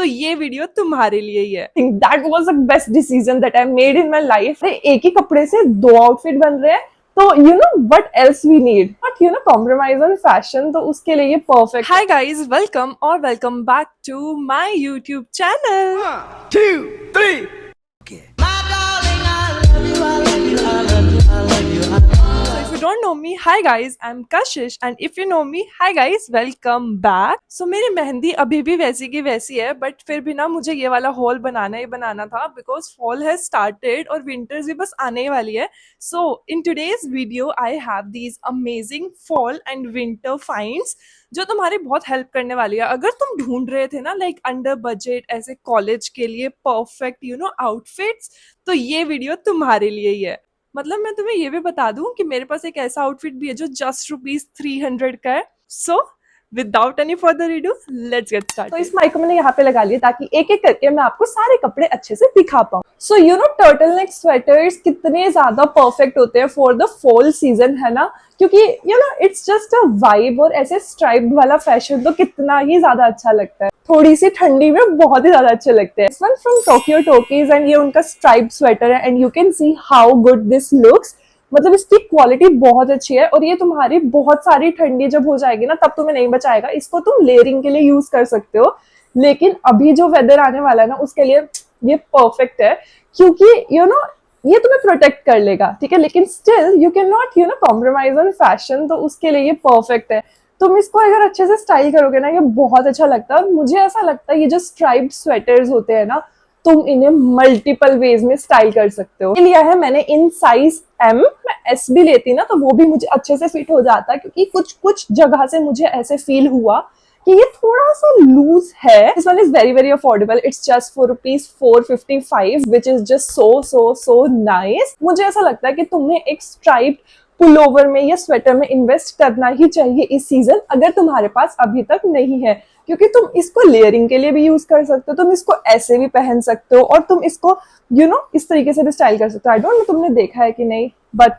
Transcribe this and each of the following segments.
ये वीडियो तुम्हारे लिए ही है। That was the best decision that I made in my life. एक ही कपड़े से दो आउटफिट बन रहे हैं, तो you know what else we need, but you know compromise on fashion, तो उसके लिए ये परफेक्ट। हाय गाइस, वेलकम और welcome back to my YouTube channel. 1, 2, 3. If you don't know me, hi guys, I'm Kashish, and if you know me, hi guys, welcome back. So मेरी मेहंदी अभी भी वैसी की वैसी है, बट फिर भी ना मुझे ये वाला हॉल बनाना ही बनाना था बिकॉज फॉल हैज स्टार्टेड और विंटर्स भी बस आने ही वाली है। So in today's video, I have these amazing fall and winter finds जो तुम्हारी बहुत हेल्प करने वाली है। अगर तुम ढूंढ रहे थे ना लाइक अंडर बजट ऐसे कॉलेज के लिए परफेक्ट आउटफिट्स, तो ये वीडियो तुम्हारे लिए ही है। मतलब मैं तुम्हें ये भी बता दूं कि मेरे पास एक ऐसा आउटफिट भी है जो जस्ट ₹300 का है। So without any further ado, let's get start. तो इस माइक को मैंने यहाँ पे लगा लिया ताकि एक एक करके मैं आपको सारे कपड़े अच्छे से दिखा पाऊँ। So you know turtle neck sweaters कितने ज्यादा परफेक्ट होते हैं फॉर द फॉल सीजन, है ना, क्योंकि you no it's just a vibe, और ऐसे स्ट्राइप्ड वाला फैशन तो कितना ही ज्यादा अच्छा लगता है। थोड़ी सी ठंडी में बहुत ही ज्यादा अच्छे लगते हैं। One from Tokyo talkies, and ये उनका स्ट्राइप्ड स्वेटर है, and you can see how good this looks. मतलब इसकी क्वालिटी बहुत अच्छी है, और ये तुम्हारी बहुत सारी ठंडी जब हो जाएगी ना तब तुम्हें नहीं बचाएगा। इसको तुम लेयरिंग के लिए यूज कर सकते हो, लेकिन अभी जो वेदर आने वाला है ना उसके लिए ये परफेक्ट है, क्योंकि यू नो ये तुम्हें प्रोटेक्ट कर लेगा, ठीक है, लेकिन still you can not compromise on fashion, तो उसके लिए ये परफेक्ट है। तुम इसको अगर अच्छे से स्टाइल करोगे ना, ये बहुत अच्छा लगता है। और मुझे ऐसा लगता है ये जो स्ट्राइप्ड स्वेटर्स होते हैं ना, तुम इन्हें मल्टीपल वेज में स्टाइल कर सकते हो। लिया है मैंने इन साइज M, मैं S भी लेती ना तो वो भी मुझे अच्छे से फिट हो जाता, क्योंकि कुछ कुछ जगह से मुझे ऐसे फील हुआ कि ये थोड़ा सा लूज है। This one is very very affordable, it's just for ₹455, which is just so nice. मुझे ऐसा लगता है कि तुम्हें एक स्ट्राइप्ड पुलोवर में या स्वेटर में इन्वेस्ट करना ही चाहिए इस सीजन, अगर तुम्हारे पास अभी तक नहीं है, क्योंकि तुम इसको लेयरिंग के लिए भी यूज कर सकते हो, तुम इसको ऐसे भी पहन सकते हो, और तुम इसको इस तरीके से भी स्टाइल कर सकते हो। आई डोंट नो तुमने देखा है कि नहीं, but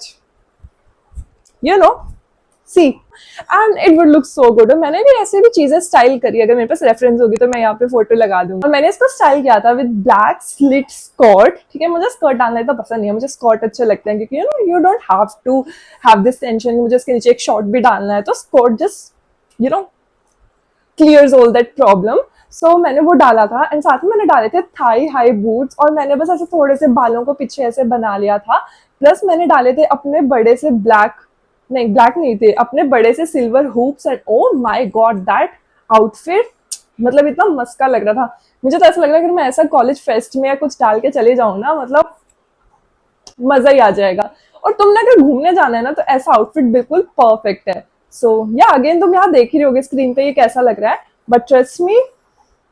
see and it would look so good. और मैंने भी ऐसे भी चीजें स्टाइल करी, अगर मेरे पास रेफरेंस होगी तो मैं यहाँ पे फोटो लगा दूंगी। और मैंने इसको स्टाइल किया था विद ब्लैक स्लिट स्कर्ट, ठीक है। मुझे स्कर्ट डालना इतना पसंद नहीं है, मुझे स्कर्ट अच्छे लगते हैं, क्योंकि you don't have to have this tension मुझे इसके नीचे एक शॉर्ट भी डालना है, तो skirt just clears all that problem. So मैंने वो डाला था, एंड साथ में मैंने डाले थे थाई हाई बूट्स, और मैंने बस ऐसे थोड़े से बालों को पीछे ऐसे बना लिया था। प्लस मैंने डाले थे अपने बड़े से ब्लैक नहीं थे, अपने बड़े से silver hoops, and oh my God that outfit मतलब इतना मस्का लग रहा था। मुझे तो ऐसा लग रहा है कि मैं ऐसा कॉलेज फेस्ट में या कुछ डाल के चले जाऊं ना, मतलब मजा ही आ जाएगा। और तुमने अगर घूमने जाना है ना तो ऐसा आउटफिट बिल्कुल परफेक्ट है। सो या अगेन तुम यहाँ देख ही रहोगे स्क्रीन पे ये कैसा लग रहा है, but trust me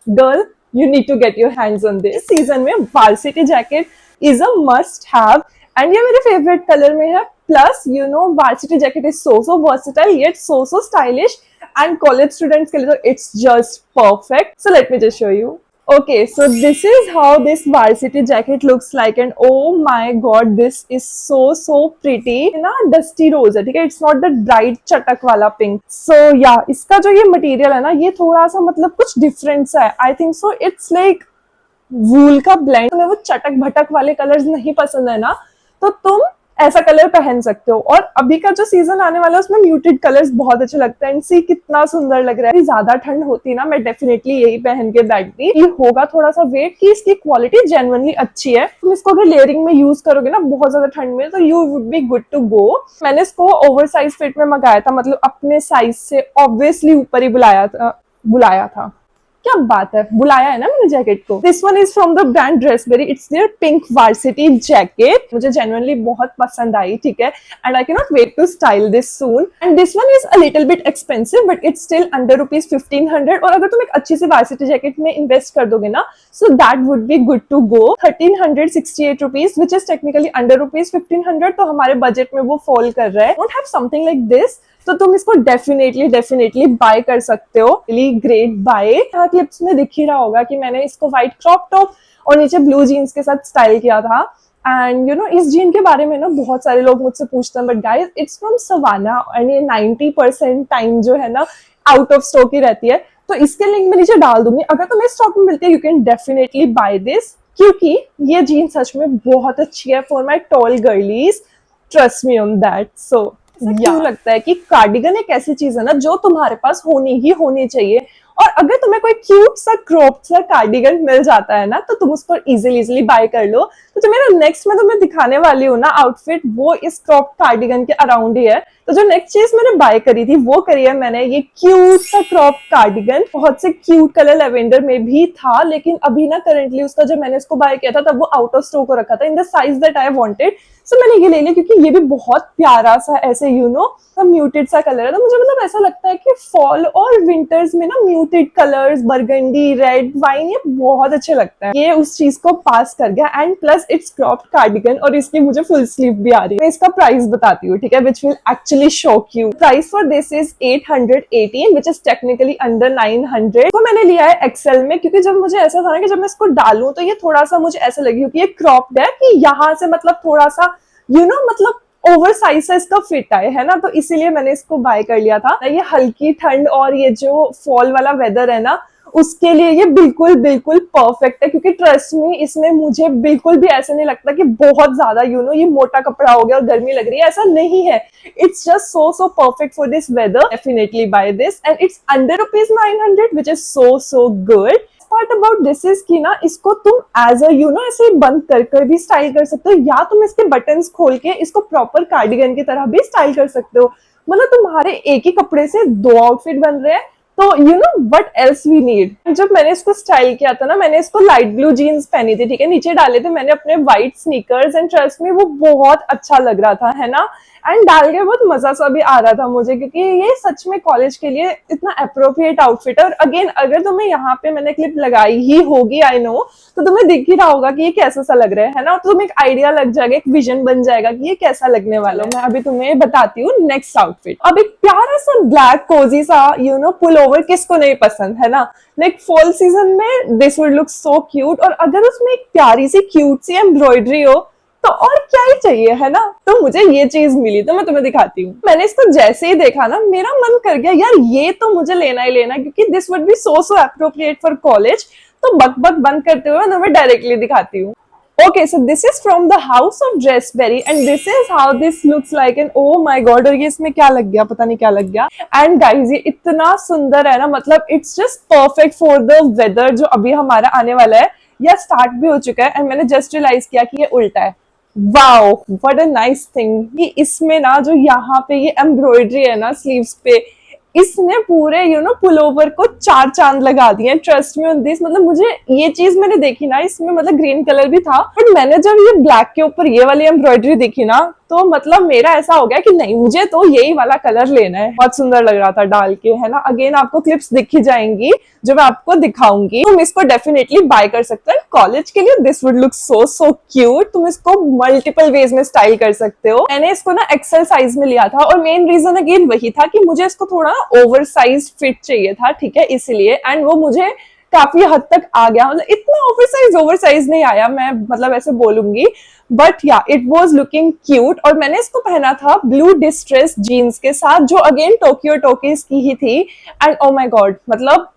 girl, you need to get your hands on this। इस सीजन में varsity jacket is a must have, and ये मेरे फेवरेट कलर में है। Plus varsity jacket is so versatile yet so stylish, and college students के लिए तो it's just perfect. So let me just show you. Okay, so this is how this varsity jacket looks like, and oh my god, this is so pretty। ना dusty rose है, ठीक है, it's not the bright चटक वाला pink। So yeah, इसका जो ये material है ना, ये थोड़ा सा मतलब कुछ डिफरेंट सा है। I think so it's like वूल का ब्लेंड। तुम्हें वो चटक भटक वाले कलर्स नहीं पसंद है ना, तो तुम ऐसा कलर पहन सकते हो। और अभी का जो सीजन आने वाला है उसमें म्यूटेड कलर्स बहुत अच्छे लगते हैं, सी कितना सुंदर लग रहा है। ज्यादा ठंड होती ना, मैं डेफिनेटली यही पहन के बैठती। ये होगा थोड़ा सा वेट कि इसकी क्वालिटी जेन्युइनली अच्छी है। तुम इसको अगर लेयरिंग में यूज करोगे ना बहुत ज्यादा ठंड में, तो you would be good to go. मैंने इसको ओवर साइज फिट में मंगाया था, मतलब अपने साइज से ऑब्वियसली ऊपर ही बुलाया था। क्या बात है, बुलाया है ना मैंने जैकेट को। This one is from the brand Dressberry, it's their pink varsity jacket. मुझे जेन्युइनली बहुत पसंद आई, ठीक है, and I can not wait to style this soon. And this one is a little bit expensive, but it's still under ₹1500। और अगर तुम एक अच्छी सी वार्सिटी जैकेट में इन्वेस्ट कर दोगे ना, so that would be good to go. ₹1368, which is technically under ₹1500, तो हमारे बजट में वो फॉल कर रहा है। Don't have something like this, तो तुम इसको डेफिनेटली बाय कर सकते हो। Really great buy. यहाँ क्लिप्स में दिख ही रहा होगा कि मैंने इसको व्हाइट क्रॉप टॉप और नीचे ब्लू जीन्स के साथ स्टाइल किया था। एंड इस जीन के बारे में ना बहुत सारे लोग मुझसे पूछते हैं, but guys it's from Savana, and ये 90% टाइम जो है ना आउट ऑफ स्टॉक ही रहती है। तो इसके लिंक मैं नीचे डाल दूंगी, अगर तुम्हें स्टॉक में मिलती है you can definitely buy this, क्योंकि ये जीन सच में बहुत अच्छी है for my tall girlies, trust me on that. So क्यों लगता है कि कार्डिगन एक ऐसी चीज है ना जो तुम्हारे पास होनी ही होनी चाहिए, और अगर तुम्हें कोई क्यूट सा क्रॉप सा कार्डिगन मिल जाता है ना तो तुम उसको इजीली बाय कर लो। तो जो मेरा नेक्स्ट मैं तुम्हें दिखाने वाली हूँ ना आउटफिट, वो इस क्रॉप कार्डिगन के अराउंड ही है। तो जो नेक्स्ट चीज मैंने बाय करी थी वो करी है मैंने ये क्यूट सा क्रॉप कार्डिगन, बहुत से क्यूट कलर लेवेंडर में भी था, लेकिन अभी ना करंटली उसका जब मैंने इसको बाय किया था तब वो आउट ऑफ स्टॉक हो रखा था in the size that I wanted. So मैंने ये ले लिया क्योंकि ये भी बहुत प्यारा सा ऐसे म्यूटेड सा कलर है। तो मुझे मतलब ऐसा लगता है कि फॉल और विंटर्स में ना muted colours, burgundy, red, wine, ये बहुत अच्छे लगता है। ये उस चीज को पास कर गया, and plus it's cropped cardigan और इसकी मुझे फुल स्लीव भी आ रही है। मैं इसका प्राइस बताती हूँ, ठीक है, which will actually shock you. Price for this is 818 which is technically under 900। तो मैंने लिया है एक्सेल में, क्योंकि जब मुझे ऐसा था ना कि जब मैं इसको डालूं तो ये थोड़ा सा मुझे ऐसा लगे, क्योंकि ये क्रॉप्ड है कि यहाँ से मतलब थोड़ा सा मतलब ओवर साइज से इसका फिट आए, है ना, तो इसीलिए मैंने इसको बाय कर लिया था। ये हल्की ठंड और ये जो फॉल वाला वेदर है ना उसके लिए ये बिल्कुल बिल्कुल परफेक्ट है, क्योंकि ट्रस्ट में इसमें मुझे बिल्कुल भी ऐसा नहीं लगता कि बहुत ज्यादा ये मोटा कपड़ा हो गया और गर्मी लग रही है, ऐसा नहीं है। It's just so perfect for this weather, definitely buy this, and it's under ₹900 which is so good. Part about this is कि ना इसको तुम एज अ ऐसे बंद कर भी स्टाइल कर सकते हो, या तुम इसके बटन्स खोल के इसको प्रॉपर कार्डिगन की तरह भी स्टाइल कर सकते हो। मतलब तुम्हारे एक ही कपड़े से 2 आउटफिट बन रहे हैं, तो व्हाट एल्स वी नीड। जब मैंने इसको स्टाइल किया था ना, मैंने इसको लाइट ब्लू जीन्स पहनी थी, ठीक है, नीचे डाले थे मैंने अपने व्हाइट स्नीकर्स, एंड ट्रस्ट में वो बहुत अच्छा लग रहा था, है ना, एंड डाल के बहुत मजा सा भी आ रहा था मुझे, क्योंकि ये सच में कॉलेज के लिए इतना अप्रोप्रिएट आउटफिट है। और अगेन अगर तुम्हें यहाँ पे मैंने क्लिप लगाई ही होगी, आई नो, तो तुम्हें दिख ही रहा होगा कि ये कैसा सा लग रहा है ना, तो तुम्हें एक आइडिया लग जाएगा, एक विजन बन जाएगा कि ये कैसा लगने वाला है। मैं अभी तुम्हें बताती हूँ नेक्स्ट आउटफिट। अब एक प्यारा सा ब्लैक कोजी सा पुल ओवर किसको नहीं पसंद, है ना, लाइक फॉल सीजन में this would look so cute, और अगर उसमें एक प्यारी सी क्यूट सी एम्ब्रॉयडरी हो तो और क्या ही चाहिए, है ना। तो मुझे ये चीज मिली, तो मैं तुम्हें दिखाती हूँ। मैंने इसको जैसे ही देखा ना मेरा मन कर गया यार ये तो मुझे लेना ही लेना, क्योंकि this would be so appropriate for college. तो बक बंद करते हुए मैं तुम्हें डायरेक्टली दिखाती हूँ। Okay, so this is from the house of Dressberry and this is how this looks like, and oh my god, और ये इसमें क्या लग गया, पता नहीं क्या लग गया। And guys, ये इतना सुंदर है ना, मतलब it's just perfect for the weather जो अभी हमारा आने वाला है, या स्टार्ट भी हो चुका है, एंड मैंने जस्ट रियलाइज किया कि ये उल्टा है। Wow, what a nice thing. कि इसमें ना जो यहाँ पे ये एम्ब्रॉयडरी है ना स्लीव्स पे, इसने पूरे पुल ओवर को 4 चांद लगा दिए, ट्रस्ट मी ऑन दिस। मतलब मुझे ये चीज मैंने देखी ना, इसमें मतलब ग्रीन कलर भी था, बट मैंने जब ये ब्लैक के ऊपर ये वाली एम्ब्रॉयडरी देखी ना, तो मतलब मेरा ऐसा हो गया कि नहीं, मुझे तो यही वाला कलर लेना है। बहुत सुंदर लग रहा था डाल के, है ना। अगेन आपको क्लिप्स दिखी जाएंगी जो मैं आपको दिखाऊंगी, तुम इसको डेफिनेटली बाय कर सकते हो। कॉलेज के लिए this would look so cute. तुम इसको मल्टीपल वेज में स्टाइल कर सकते हो। मैंने इसको ना एक्सेल साइज में लिया था, और मेन रीजन अगेन वही था कि मुझे इसको थोड़ा ओवर साइज फिट चाहिए था, ठीक है, इसलिए, एंड वो मुझे काफी हद तक आ गया। मतलब इतना ओवर साइज नहीं आया, मैं मतलब ऐसे बोलूंगी, बट या इट वॉज लुकिंग क्यूट। और मैंने इसको पहना था ब्लू डिस्ट्रेस जीन्स के साथ, जो अगेन टोक्यो टोकीज की ही थी, एंड ओ माई गॉड, मतलब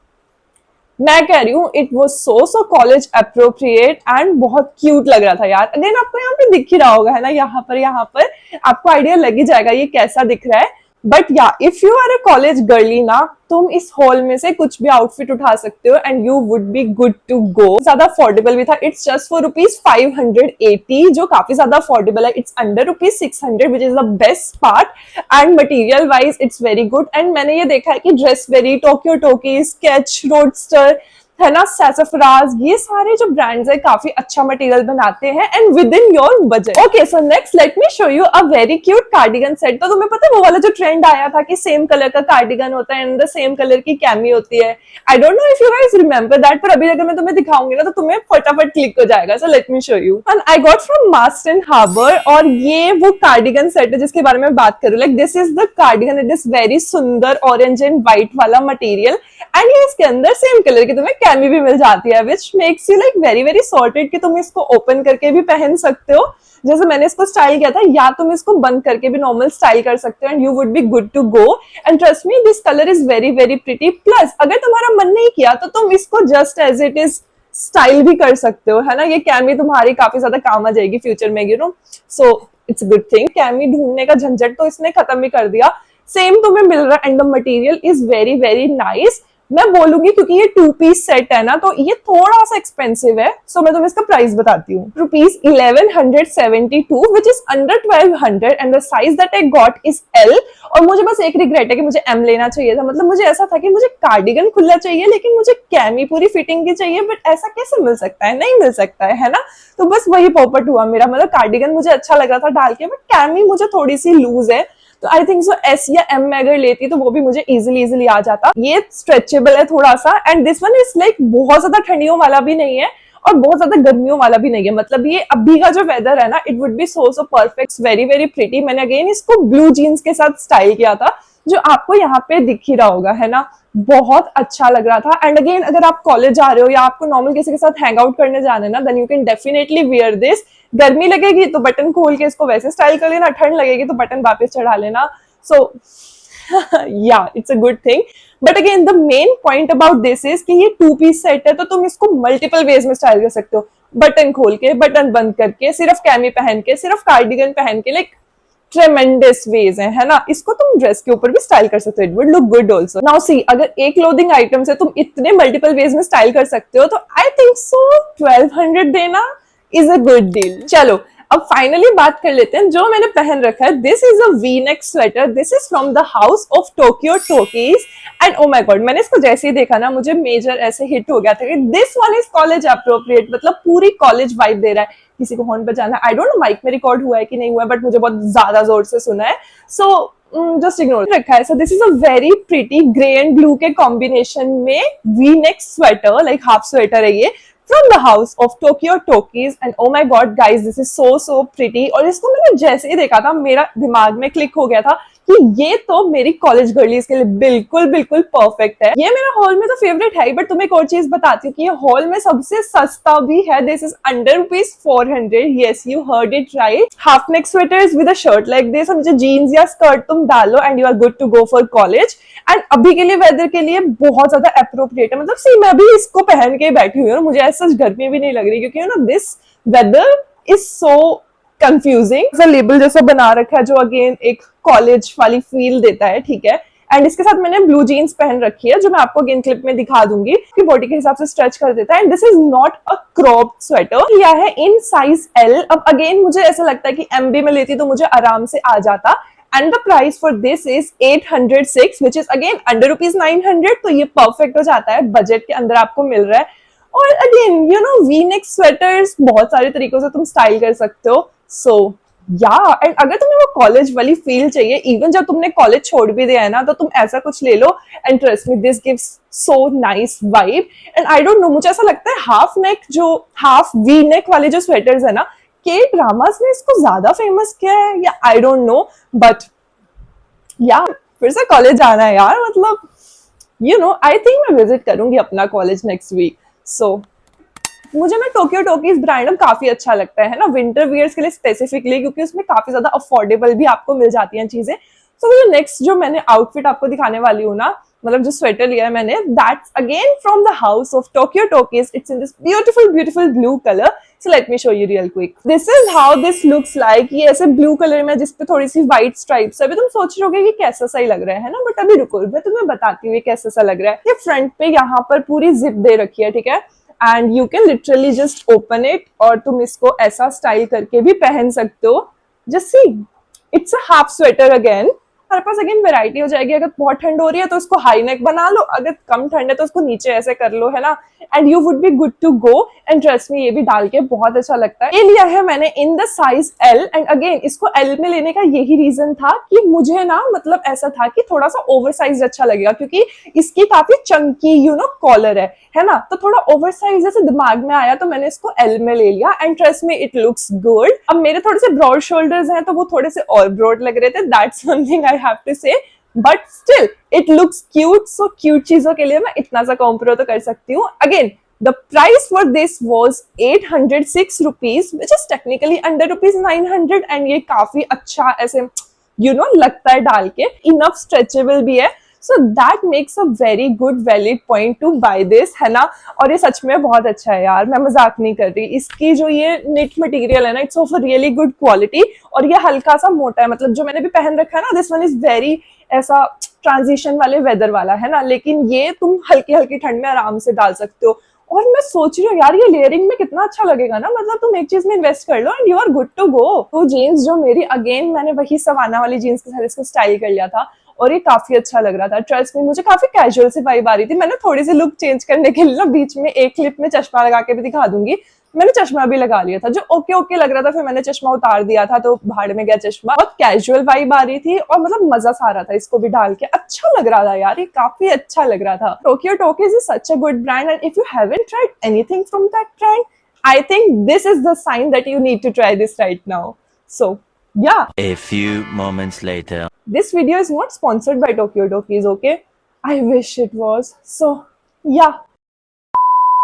मैं कह रही हूँ it was so college appropriate and बहुत क्यूट लग रहा था यार। अगेन आपको यहाँ पे दिख ही रहा होगा, है ना, यहाँ पर आपको आइडिया लग ही जाएगा ये कैसा दिख रहा है। But yeah if you are a college girly ना, तुम इस हॉल में से कुछ भी आउटफिट उठा सकते हो and you would be good to go. ज्यादा अफोर्डेबल भी था, इट्स जस्ट फॉर ₹580, जो काफी ज्यादा अफोर्डेबल है। It's under ₹600 which is the best part, and material wise it's very good. And मैंने ये देखा है कि ड्रेसबेरी, टोक्यो टोकी, स्केच, रोडस्टर, है ना, सैसफ्राज, ये सारे जो ब्रांड्स है काफी अच्छा मटेरियल बनाते हैं and with in your budget. Okay, so next let me show you a very cute cardigan set. तो तुम्हें पता है वो वाला जो ट्रेंड आया था कि सेम कलर का कार्डिगन होता है एंड द सेम कलर की कैमी होती है। आई don't know if you guys remember that, पर अभी अगर मैं तुम्हें दिखाऊंगी ना तो तुम्हें फटाफट क्लिक हो जाएगा। So let me show you. And I got from Mast and Harbour, और ये वो कार्डिगन सेट है जिसके बारे में बात करूँ। Like this is the cardigan, it is very सुंदर ऑरेंज एंड व्हाइट वाला मटेरियल, एंड ये इसके अंदर सेम कलर की तुम्हें कैमी भी मिल जाती है, which makes you like very very sorted कि तुम इसको ओपन करके भी पहन सकते हो जैसे मैंने इसको स्टाइल किया था, या तुम इसको बंद करके भी नॉर्मल स्टाइल कर सकते हो and you would be good to go. And trust me this colour is very very pretty. Plus अगर तुम्हारा मन नहीं किया तो तुम इसको just as it is style भी कर सकते हो, है ना। ये कैमी तुम्हारी काफी ज्यादा काम आ जाएगी फ्यूचर में, you know, so it's good thing. Chemo ढूंढने का झंझट तो इसने खत्म भी कर दिया। सेम तुम्हें मिल रहा है and the material is very very nice. मैं बोलूंगी क्योंकि ये 2 पीस सेट है ना, तो ये थोड़ा सा एक्सपेंसिव है, सो मैं तुम्हें इसका प्राइस बताती हूँ। ₹1172 which is under 1200 and the size that I got is L। और मुझे बस एक रिग्रेट है कि मुझे M लेना चाहिए था। मतलब मुझे ऐसा था कि मुझे कार्डिगन खुला चाहिए लेकिन मुझे कैमी पूरी फिटिंग की चाहिए, बट ऐसा कैसे मिल सकता है, नहीं मिल सकता है ना। तो बस वही पॉपट हुआ मेरा। मतलब कार्डिगन मुझे अच्छा लग रहा था डाल के, बट कैमी मुझे थोड़ी सी लूज है, तो आई थिंक सो S या M में अगर लेती तो वो भी मुझे इजिली आ जाता। ये स्ट्रेचेबल है थोड़ा सा and this one is like बहुत ज्यादा ठंडियों वाला भी नहीं है और बहुत ज्यादा गर्मियों वाला भी नहीं है। मतलब ये अभी का जो वेदर है ना, it would be so perfect, very very pretty. मैंने अगेन इसको ब्लू जीन्स के साथ स्टाइल किया था, जो आपको यहाँ पे दिख ही रहा होगा, है ना। बहुत अच्छा लग रहा था। एंड अगेन अगर आप कॉलेज जा रहे हो या आपको नॉर्मल किसी के साथ हैंग आउट करने जाना है ना, then you can definitely wear this. गर्मी लगेगी तो बटन खोल के इसको वैसे स्टाइल कर लेना, ठंड लगेगी तो बटन वापस चढ़ा लेना। सो yeah, it's a good thing. But again, the main point about this is कि ये 2 पीस सेट है, तो तुम इसको मल्टीपल वेज में स्टाइल कर सकते हो। बटन खोल के, बटन बंद करके, सिर्फ कैमी पहन के, सिर्फ कार्डिगन पहन के, लाइक ट्रेमेंडस वेज है ना। इसको तुम ड्रेस के ऊपर भी स्टाइल कर सकते हो, it would look good also. Now see, अगर एक क्लोथिंग आइटम से तुम इतने मल्टीपल वेज में स्टाइल कर सकते हो, तो आई थिंक सो 1200 देना इज अ गुड डील। चलो अब फाइनली बात कर लेते हैं जो मैंने पहन रखा है। This is a V neck sweater, this is from the house of Tokyo talkies and oh my God, मैंने इसको जैसे ही देखा ना, मुझे मेजर ऐसे हिट हो गया था कि this one is college appropriate. मतलब पूरी कॉलेज वाइब दे रहा है। किसी को हॉर्न बजाना है, आई डोंट नो माइक में रिकॉर्ड हुआ है कि नहीं हुआ है, बट मुझे बहुत ज्यादा जोर से सुना है, सो जस्ट इग्नोर रखा है। So this is a very pretty grey and blue के कॉम्बिनेशन में V neck sweater, like half sweater है ये, from the house of Tokyo Tokies and oh my god guys, this is so pretty। और इसको मैंने जैसे ही देखा था, मेरा दिमाग में क्लिक हो गया था कि ये तो मेरी कॉलेज गर्लीज के लिए बिल्कुल परफेक्ट है। ये मेरा हॉल में तो फेवरेट है, बट तुम्हें एक और चीज बताती हूँ कि ये हॉल में सबसे सस्ता भी है। This is under ₹400। Yes, you heard it right. Half neck sweaters with a shirt like this, और जीन्स या स्कर्ट तुम डालो and you are good to go for college. And अभी के लिए वेदर के लिए बहुत ज्यादा अप्रोप्रिएट है। मतलब सी, मैं अभी इसको पहन के बैठी हुई हूँ, मुझे ऐसा गर्मी भी नहीं लग रही, क्योंकि you know this weather is so confusing. Label जैसा बना रखा है जो अगेन एक कॉलेज वाली फील देता है, ठीक है। एंड इसके साथ मैंने ब्लू जीन्स पहन रखी है, जो मैं आपको अगेन क्लिप में दिखा दूंगी कि बॉडी के हिसाब से स्ट्रेच कर देता है। And this is not a cropped sweater, लिया है इन साइज L। अब अगेन मुझे ऐसा लगता है कि MB में लेती तो मुझे आराम से आ जाता। And the price for this is 806 which is again under ₹900। तो ये परफेक्ट हो जाता है, बजट के अंदर आपको मिल रहा है। और again you know V neck sweaters बहुत सारे तरीकों से तुम स्टाइल कर सकते हो। सो या एंड अगर तुम्हें वो कॉलेज वाली फील चाहिए, इवन जब तुमने कॉलेज छोड़ भी दिया है ना, तो तुम ऐसा कुछ ले लो and trust me this gives so nice vibe. And I don't know, मुझे ऐसा लगता है हाफ नेक, जो हाफ वी नेक वाले जो स्वेटर्स है ना, के ड्रामास ने इसको ज्यादा फेमस किया है या आई डोंट नो, बट या फिर से कॉलेज आना है यार। मतलब यू नो, आई थिंक मैं विजिट करूंगी अपना कॉलेज नेक्स्ट वीक। सो मुझे ना टोक्यो टोकीज ब्रांड काफी अच्छा लगता है ना, विंटर वियर्स के लिए स्पेसिफिकली, क्योंकि उसमें काफी ज्यादा अफोर्डेबल भी आपको मिल जाती हैं चीजें। सो जो नेक्स्ट जो मैंने आउटफिट आपको दिखाने वाली हूँ ना, मतलब जो स्वेटर लिया है मैंने, that's again from the house of Tokyo talkies. It's in this beautiful blue colour. So let me show you real quick. This is how this looks like. ये ऐसे ब्लू कलर में जिसपे थोड़ी सी व्हाइट स्ट्राइप्स। अभी तुम सोच रहे होगे कि कैसा सा ही लग रहा है ना, बट अभी रुको, मैं तुम्हें बताती हूँ कैसा सा लग रहा है। ये फ्रंट पे यहाँ पर पूरी जिप दे रखी है, ठीक है, and you can literally just open it और तुम इसको ऐसा स्टाइल करके भी पहन सकते हो। Just see, it's a half sweater again. हमारे पास अगेन वैरायटी हो जाएगी। अगर बहुत ठंड हो रही है तो इसको हाई नेक बना लो, अगर कम ठंड है तो इसको नीचे ऐसे कर लो, है ना, and you would be good to go. And trust me, ये भी डाल के बहुत अच्छा लगता है। ये लिया है मैंने इन the size L। And again इसको L में लेने का यही रीजन था कि मुझे ना, मतलब ऐसा था कि थोड़ा सा ओवर साइज अच्छा लगेगा, क्योंकि इसकी काफी चंकी यू नो कॉलर है ना, तो थोड़ा ओवर साइज जैसे दिमाग में आया तो मैंने इसको L में ले लिया। And trust me, it looks good. अब मेरे थोड़े से ब्रॉड शोल्डर्स हैं तो वो थोड़े से और ब्रॉड लग रहे थे, that's something I have to say, but still it looks cute, so cute चीजों के लिए मैं इतना सा कॉम्प्रो तो कर सकती हूँ. Again the price for this was 806 rupees, which is technically under rupees 900, and ये काफी अच्छा ऐसे लगता है डाल के, enough stretchable भी है. So that makes a very good valid point to buy this, है ना. और ये सच में बहुत अच्छा है यार, मैं मजाक नहीं कर रही. इसकी जो ये knit मटेरियल है ना, it's of really good quality, और ये हल्का सा मोटा है. मतलब जो मैंने भी पहन रखा है ना, दिस वन इज वेरी ऐसा ट्रांजिशन वाले वेदर वाला है ना, लेकिन ये तुम हल्की हल्की ठंड में आराम से डाल सकते हो. और मैं सोच रही हूँ यार, ये लेयरिंग में कितना अच्छा लगेगा ना. मतलब तुम एक चीज में इन्वेस्ट कर लो and you are good to go. तो जीन्स जो मेरी, अगेन मैंने वही सवाना वाली जीन्स के साथ इसको स्टाइल कर लिया था, और ये काफी अच्छा लग रहा था. ट्रस्ट में मुझे काफी कैजुअल सी वाइब आ रही थी. मैंने थोड़ी सी लुक चेंज करने के लिए ना बीच में एक क्लिप में चश्मा लगा के भी दिखा दूंगी. मैंने चश्मा भी लगा लिया था, जो ओके ओके लग रहा था. फिर मैंने चश्मा उतार दिया था, तो भाड़ में गया चश्मा. बहुत कैजुअल वाइब आ रही थी, और मतलब मजा सा आ रहा था इसको भी डाल के. अच्छा लग रहा था यार, ये काफी अच्छा लग रहा था. Tokyo talkies is such a good brand, and if you haven't tried anything from that brand, I think this is the sign that you need to try this right now. So, yeah. A few moments later. This video is not sponsored by Tokyo Tokies, okay? I wish it was. So, yeah.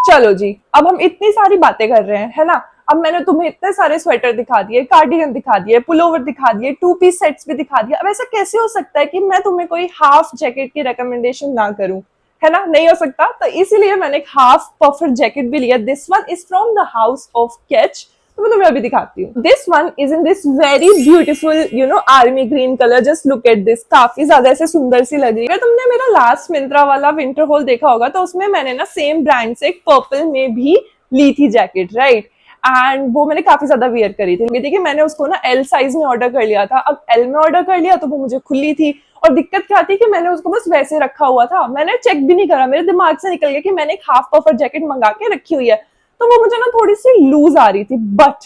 चलो जी, अब हम इतनी सारी बातें कर रहे हैं, है ना. अब मैंने तुम्हें इतने सारे स्वेटर दिखा दिए, कार्डिगन दिखा दिए, पुलोवर दिखा दिए, 2 पीस सेट्स भी दिखा दिया. अब ऐसा कैसे हो सकता है कि मैं तुम्हें कोई हाफ जैकेट की रिकमेंडेशन ना करूं, है ना. नहीं हो सकता. तो इसीलिए मैंने एक हाफ पफर जैकेट भी लिया. This one is from the house of catch. तो मैं तुम्हें अभी दिखाती हूँ. This one is in this very beautiful army green colour. Just look at this. काफी ज्यादा ऐसे सुंदर सी लग रही है. तुमने मेरा लास्ट मिंत्रा वाला विंटर हॉल देखा होगा, तो उसमें मैंने ना सेम ब्रांड से एक पर्पल में भी ली थी जैकेट, राइट. एंड वो मैंने काफी ज्यादा वियर करी थी. देखिए मैंने उसको ना एल साइज में ऑर्डर कर लिया था. अब एल में ऑर्डर कर लिया तो वो मुझे खुली थी, और दिक्कत क्या थी कि मैंने उसको बस वैसे रखा हुआ था. मैंने चेक भी नहीं करा, मेरे दिमाग से निकल गया कि मैंने एक हाफ पफर जैकेट मंगा के रखी हुई है. तो वो मुझे ना थोड़ी सी लूज आ रही थी. बट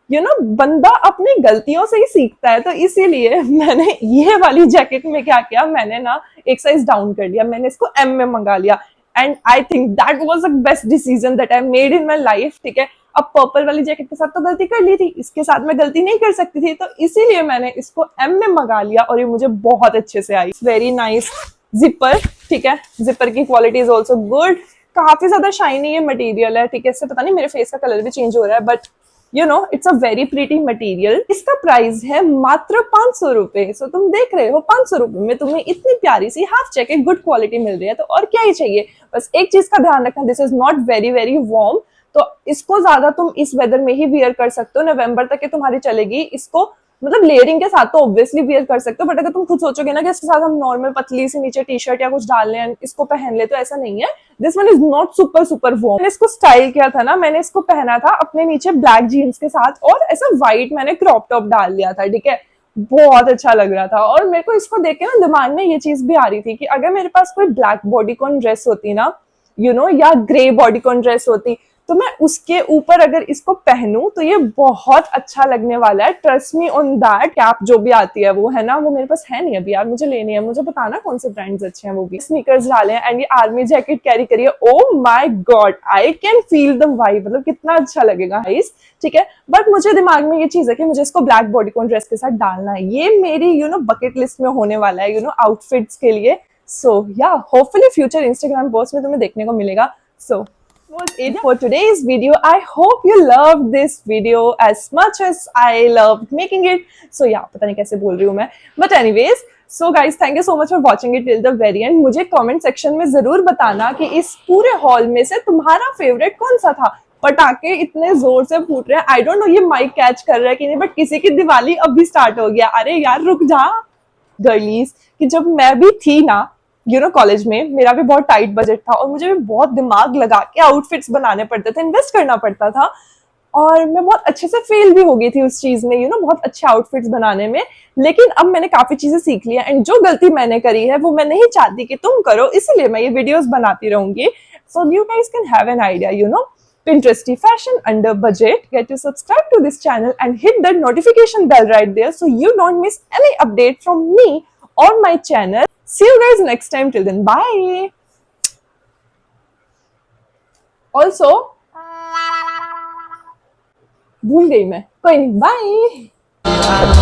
बंदा अपनी गलतियों से ही सीखता है. तो इसीलिए मैंने ये वाली जैकेट में क्या किया, मैंने ना एक साइज डाउन कर लिया. मैंने इसको एम में मंगा लिया, and I think that was the best decision that I made in my life. ठीक है, अब पर्पल वाली जैकेट के साथ तो गलती कर ली थी, इसके साथ मैं गलती नहीं कर सकती थी. तो इसीलिए मैंने इसको एम में मंगा लिया, और ये मुझे बहुत अच्छे से आई. Very nice zipper. ठीक है, जिपर की क्वालिटी इज ऑल्सो गुड. काफी ज्यादा शाइनी ये मटेरियल है. ठीक है, इससे पता नहीं मेरे फेस का कलर भी चेंज हो रहा है, but it's a very pretty material. इसका प्राइस है मात्र 500 रुपए. सो तुम देख रहे हो 500 रुपए में तुम्हें इतनी प्यारी सी हाफ जैकेट गुड क्वालिटी मिल रही है. तो और क्या ही चाहिए. बस एक चीज का ध्यान रखना, this is not very very warm. तो इसको ज्यादा तुम इस वेदर में ही वियर कर सकते हो. नवंबर तक ये तुम्हारी चलेगी. इसको मतलब लेयरिंग के साथ तो ऑब्वियसली वियर कर सकते हो, बट अगर तुम खुद सोचोगे ना कि इसके साथ हम नॉर्मल पतली सी नीचे टी शर्ट या कुछ डाल लें, इसको पहन ले, तो ऐसा नहीं है. This one is not super super warm. मैंने इसको स्टाइल किया था ना, मैंने इसको पहना था अपने नीचे ब्लैक जीन्स के साथ, और ऐसा व्हाइट मैंने क्रॉप टॉप डाल लिया था. ठीक है, बहुत अच्छा लग रहा था. और मेरे को इसको देख के ना दिमाग में ये चीज भी आ रही थी कि अगर मेरे पास कोई ब्लैक बॉडीकॉन ड्रेस होती ना, या ग्रे बॉडीकॉन ड्रेस होती, तो मैं उसके ऊपर अगर इसको पहनूं तो ये बहुत अच्छा लगने वाला है. Trust me on that. Cap जो भी आती है वो, है ना, वो मेरे पास है नहीं अभी यार, मुझे लेनी है. मुझे बताना कौन से ब्रांड्स अच्छे हैं. वो भी स्नीकर्स डाले हैं, एंड ये आर्मी जैकेट कैरी करिए. Oh my God, I can feel the vibe. मतलब कितना अच्छा लगेगा गाइस. ठीक है, बट मुझे दिमाग में ये चीज है कि मुझे इसको ब्लैक बॉडीकॉन ड्रेस के साथ डालना है. ये मेरी बकेट लिस्ट में होने वाला है आउटफिट्स के लिए. सो या होपफुली फ्यूचर इंस्टाग्राम पोस्ट में तुम्हें देखने को मिलेगा. सो was it for today's video. I hope you loved this video as much as I loved making it. So yeah, पता नहीं कैसे बोल रही हूँ मैं, but anyways, so guys, thank you so much for watching it till the very end. मुझे comment section में जरूर बताना कि इस पूरे हॉल में से तुम्हारा फेवरेट कौन सा था. पटाखे इतने जोर से फूट रहे हैं, आई डोंट नो ये माइक कैच कर रहा है कि नहीं, बट किसी की दिवाली अभी स्टार्ट हो गया. अरे यार रुक जा गर्लीज, कि जब मैं भी थी ना कॉलेज में, मेरा भी बहुत टाइट बजट था, और मुझे भी बहुत दिमाग लगा के आउटफिट्स बनाने पड़ते थे, इन्वेस्ट करना पड़ता था, और मैं बहुत अच्छे से फेल भी हो गई थी उस चीज में, बहुत अच्छे आउटफिट्स बनाने में. लेकिन अब मैंने काफी चीजें सीख ली है, एंड जो गलती मैंने करी है वो मैं नहीं चाहती कि तुम करो, इसलिए मैं ये वीडियोस बनाती रहूंगी. So you guys can have an idea, Pinteresty fashion under budget. Get to subscribe to this channel and hit that notification bell right there so you don't miss any update from me on my channel. See you guys next time. Till then, bye. Also, भूल गई मैं, कोई नहीं, bye.